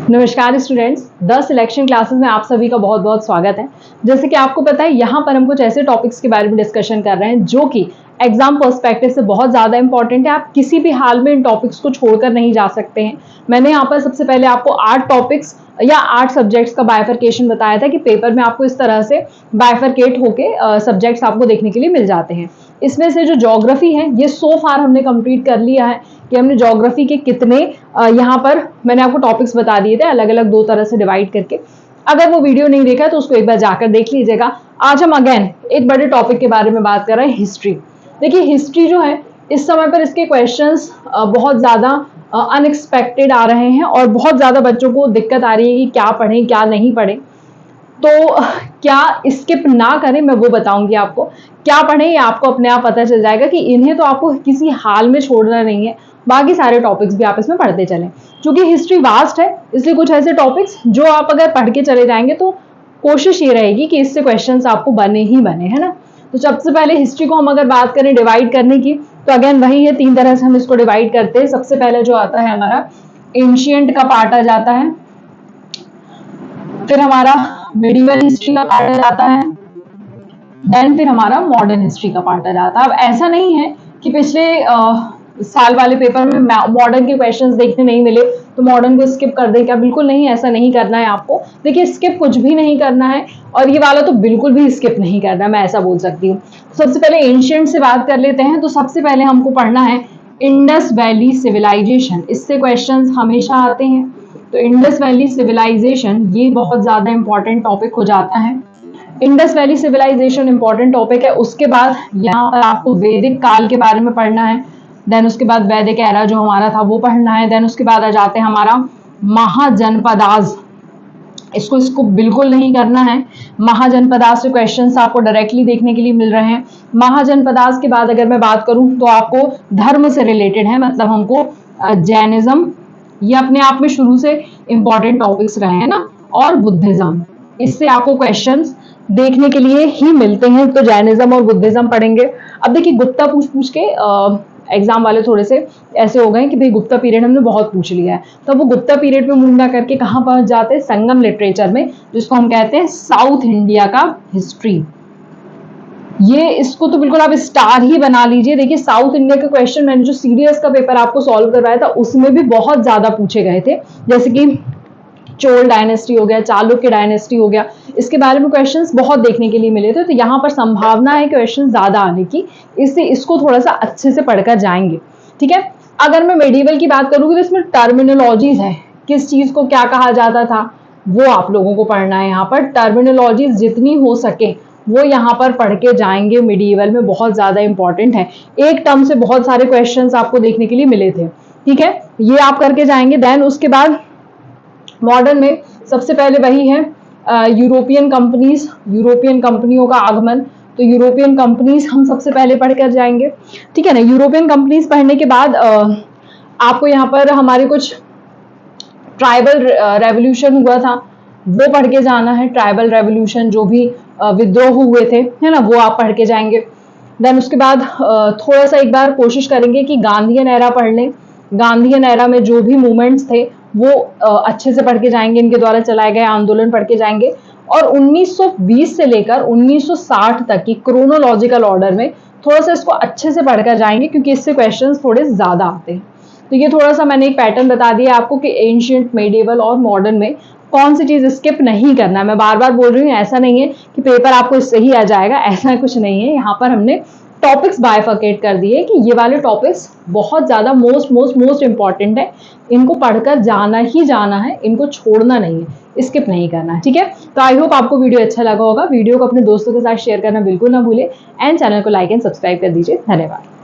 नमस्कार students, the selection classes में आप सभी का बहुत बहुत स्वागत है। जैसे कि आपको पता है, यहाँ पर हम कुछ ऐसे टॉपिक्स के बारे में डिस्कशन कर रहे हैं जो कि एग्जाम पर्सपेक्टिव से बहुत ज़्यादा इंपॉर्टेंट है। आप किसी भी हाल में इन टॉपिक्स को छोड़कर नहीं जा सकते हैं। मैंने यहाँ पर सबसे पहले आपको 8 टॉपिक्स या 8 सब्जेक्ट्स का बाइफरकेशन बताया था कि पेपर में आपको इस तरह से बाइफरकेट होके सब्जेक्ट्स आपको देखने के लिए मिल जाते हैं। इसमें से जो ज्योग्राफी है ये सो फार हमने कंप्लीट कर लिया है कि हमने ज्योग्राफी के कितने यहाँ पर मैंने आपको टॉपिक्स बता दिए थे अलग अलग 2 तरह से डिवाइड करके। अगर वो वीडियो नहीं देखा है तो उसको एक बार जाकर देख लीजिएगा। आज हम अगेन एक बड़े टॉपिक के बारे में बात कर रहे हैं, हिस्ट्री। देखिए, हिस्ट्री जो है इस समय पर इसके क्वेश्चंस बहुत ज़्यादा अनएक्सपेक्टेड आ रहे हैं और बहुत ज़्यादा बच्चों को दिक्कत आ रही है कि क्या पढ़ें क्या नहीं पढ़ें। तो क्या स्किप ना करें, मैं वो बताऊंगी आपको। क्या पढ़ें ये आपको अपने आप पता चल जाएगा कि इन्हें तो आपको किसी हाल में छोड़ना नहीं है, बाकी सारे टॉपिक्स भी आप इसमें पढ़ते चलें। क्योंकि हिस्ट्री वास्ट है, इसलिए कुछ ऐसे टॉपिक्स जो आप अगर पढ़ के चले जाएंगे तो कोशिश ये रहेगी कि इससे क्वेश्चंस आपको बने ही बने, है ना। तो सबसे पहले हिस्ट्री को हम अगर बात करें डिवाइड करने की, तो अगेन वही है, 3 तरह से हम इसको डिवाइड करते हैं। सबसे पहले जो आता है हमारा एंशिएंट का पार्ट आ जाता है, फिर हमारा मिडिवल हिस्ट्री का पार्ट आ जाता है, देन फिर हमारा मॉडर्न हिस्ट्री का पार्ट आ जाता है। अब ऐसा नहीं है कि पिछले साल वाले पेपर में मॉडर्न के क्वेश्चंस देखने नहीं मिले तो मॉडर्न को स्किप कर दें, क्या? बिल्कुल नहीं, ऐसा नहीं करना है आपको। देखिए, स्किप कुछ भी नहीं करना है और ये वाला तो बिल्कुल भी स्किप नहीं करना, मैं ऐसा बोल सकती हूँ। सबसे पहले एंशिएंट से बात कर लेते हैं। तो सबसे पहले हमको पढ़ना है इंडस वैली सिविलाइजेशन। इससे क्वेश्चंस हमेशा आते हैं। तो इंडस वैली सिविलाइजेशन ये बहुत ज्यादा इंपॉर्टेंट टॉपिक हो जाता है। Indus valley civilisation important topic है। उसके बाद यहाँ पर आपको वैदिक काल के बारे में पढ़ना है, देन उसके बाद वैदिक एरा जो हमारा था वो पढ़ना है, देन उसके बाद आ जाते हैं हमारा महाजनपदाज। इसको बिल्कुल नहीं करना है। महाजनपदाज से क्वेश्चंस आपको डायरेक्टली देखने के लिए मिल रहे हैं। महाजनपदाज के बाद अगर मैं बात करूं तो आपको धर्म से रिलेटेड है, मतलब हमको जैनिज्म, ये अपने आप में शुरू से इंपॉर्टेंट टॉपिक्स रहे हैं ना, और बुद्धिज्म, इससे आपको क्वेश्चंस देखने के लिए ही मिलते हैं। तो जैनिज्म और बुद्धिज्म पढ़ेंगे। अब देखिए, गुप्ता पूछ के एग्जाम वाले थोड़े से ऐसे हो गए कि भाई गुप्ता पीरियड हमने बहुत पूछ लिया है, तो वो गुप्ता पीरियड पे मूव ना करके कहाँ पहुंच जाते हैं, संगम लिटरेचर में, जिसको हम कहते हैं साउथ इंडिया का हिस्ट्री। ये इसको तो बिल्कुल आप स्टार ही बना लीजिए। देखिए, साउथ इंडिया के क्वेश्चन मैंने जो सीडीएस का पेपर आपको सॉल्व करवाया था उसमें भी बहुत ज्यादा पूछे गए थे। जैसे कि चोल डायनेस्टी हो गया, चालुक्य डायनेस्टी हो गया, इसके बारे में क्वेश्चंस बहुत देखने के लिए मिले थे। तो यहाँ पर संभावना है क्वेश्चन ज्यादा आने की, इससे इसको थोड़ा सा अच्छे से पढ़कर जाएंगे, ठीक है। अगर मैं मेडिवल की बात करूंगी तो इसमें टर्मिनोलॉजीज है, किस चीज को क्या कहा जाता था वो आप लोगों को पढ़ना है। यहाँ पर टर्मिनोलॉजीज जितनी हो सके वो यहाँ पर पढ़ के जाएंगे, मिडिवल में बहुत ज्यादा इंपॉर्टेंट है। एक टर्म से बहुत सारे क्वेश्चंस आपको देखने के लिए मिले थे, ठीक है, ये आप करके जाएंगे। देन उसके बाद मॉडर्न में सबसे पहले वही है यूरोपियन कंपनीज, यूरोपियन कंपनियों का आगमन। तो यूरोपियन कंपनीज हम सबसे पहले पढ़ कर जाएंगे, ठीक है ना। यूरोपियन कंपनीज पढ़ने के बाद आपको यहाँ पर हमारे कुछ ट्राइबल रेवोल्यूशन हुआ था वो पढ़ के जाना है। ट्राइबल रेवोल्यूशन जो भी विद्रोह हुए थे, है ना, वो आप पढ़ के जाएंगे। देन उसके बाद थोड़ा सा एक बार कोशिश करेंगे कि गांधीयन एरा पढ़ लें। गांधीयन एरा में जो भी मूवमेंट्स थे वो अच्छे से पढ़ के जाएंगे, इनके द्वारा चलाए गए आंदोलन पढ़ के जाएंगे। और 1920 से लेकर 1960 तक की क्रोनोलॉजिकल ऑर्डर में थोड़ा सा इसको अच्छे से पढ़कर जाएंगे, क्योंकि इससे क्वेश्चंस थोड़े ज्यादा आते हैं। तो ये थोड़ा सा मैंने एक पैटर्न बता दिया आपको कि एंशिएंट, मेडिवल और मॉडर्न में कौन सी चीज स्किप नहीं करना है। मैं बार बार बोल रही हूँ, ऐसा नहीं है कि पेपर आपको इससे ही आ जाएगा, ऐसा कुछ नहीं है। यहाँ पर हमने टॉपिक्स बाइफरकेट कर दिए कि ये वाले टॉपिक्स बहुत ज्यादा मोस्ट इंपॉर्टेंट है, इनको पढ़कर जाना ही जाना है, इनको छोड़ना नहीं है, स्किप नहीं करना है, ठीक है। तो आई होप आपको वीडियो अच्छा लगा होगा। वीडियो को अपने दोस्तों के साथ शेयर करना बिल्कुल ना भूले एंड चैनल को लाइक एंड सब्सक्राइब कर दीजिए। धन्यवाद।